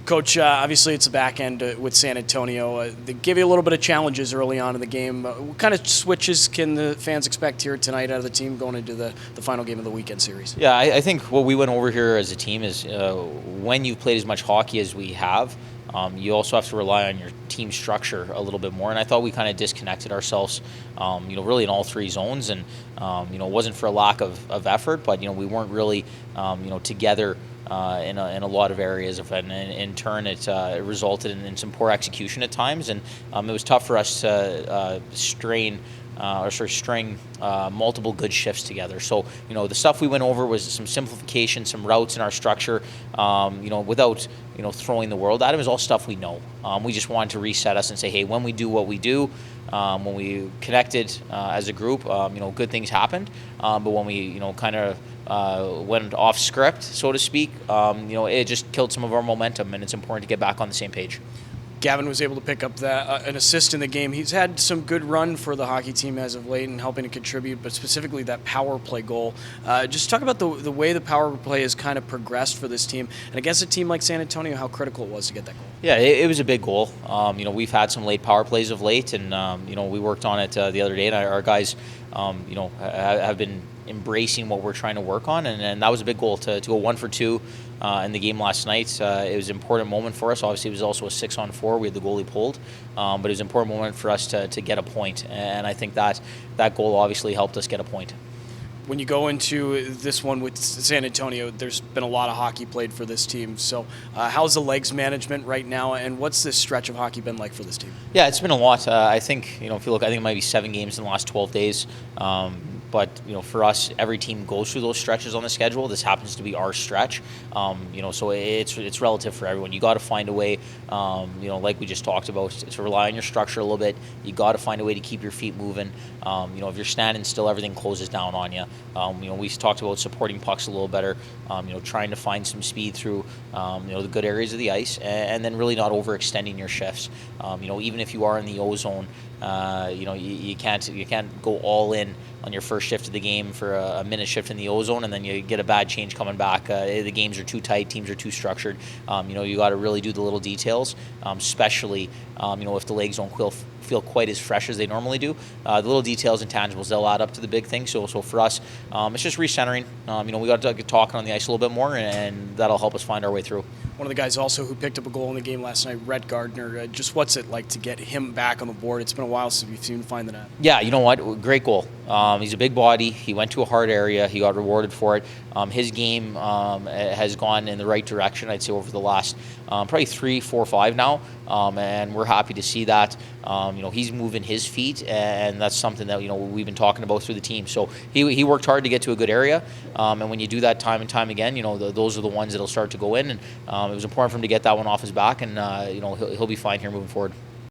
Coach, obviously it's a back end with San Antonio. They gave you a little bit of challenges early on in the game. What kind of switches can the fans expect here tonight out of the team going into the final game of the weekend series? Yeah, I think what we went over here as a team is when you've played as much hockey as we have, you also have to rely on your team structure a little bit more. And I thought we kind of disconnected ourselves, really in all three zones. And, it wasn't for a lack of effort, but, we weren't really, together in a lot of areas. And in turn, it resulted in some poor execution at times. And it was tough for us to string multiple good shifts together. So, the stuff we went over was some simplification, some routes in our structure, without, throwing the world at it. It was all stuff we know. We just wanted to reset us and say, hey, when we do what we do, when we connected as a group, good things happened. But when we, kind of went off script, so to speak, it just killed some of our momentum, and it's important to get back on the same page. Gavin was able to pick up an assist in the game. He's had some good run for the hockey team as of late and helping to contribute, but specifically that power play goal. Just talk about the way the power play has kind of progressed for this team, and against a team like San Antonio, how critical it was to get that goal. Yeah, it was a big goal. We've had some late power plays of late, and we worked on it the other day, and our guys, have been embracing what we're trying to work on, and that was a big goal to go 1 for 2 in the game last night. It was an important moment for us. Obviously, it was also a 6-on-4. We had the goalie pulled, but it was an important moment for us to get a point, and I think that goal obviously helped us get a point. When you go into this one with San Antonio, there's been a lot of hockey played for this team. So how's the legs management right now, and what's this stretch of hockey been like for this team? Yeah, it's been a lot. I think, if you look, I think it might be 7 games in the last 12 days. But, for us, every team goes through those stretches on the schedule. This happens to be our stretch. So it's relative for everyone. You got to find a way, like we just talked about, to rely on your structure a little bit. You got to find a way to keep your feet moving. If you're standing still, everything closes down on you. We talked about supporting pucks a little better, trying to find some speed through, the good areas of the ice, and then really not overextending your shifts. Even if you are in the O zone, you can't go all in on your first shift of the game for a minute shift in the O zone, and then you get a bad change coming back. The games are too tight, teams are too structured. You got to really do the little details, especially if the legs don't feel quite as fresh as they normally do. The little details and tangibles, they'll add up to the big thing. So for us, it's just recentering. We got to get talking on the ice a little bit more, and that'll help us find our way through. One of the guys also who picked up a goal in the game last night, Rhett Gardner, just what's it like to get him back on the board? It's been a while since we've seen him find the net. Yeah, you know what? Great goal. He's a big body. He went to a hard area. He got rewarded for it. His game has gone in the right direction, I'd say, over the last probably 3, 4, 5 now, and we're happy to see that. He's moving his feet, and that's something that we've been talking about through the team. So he worked hard to get to a good area, and when you do that time and time again, those are the ones that'll start to go in. And it was important for him to get that one off his back, and he'll be fine here moving forward.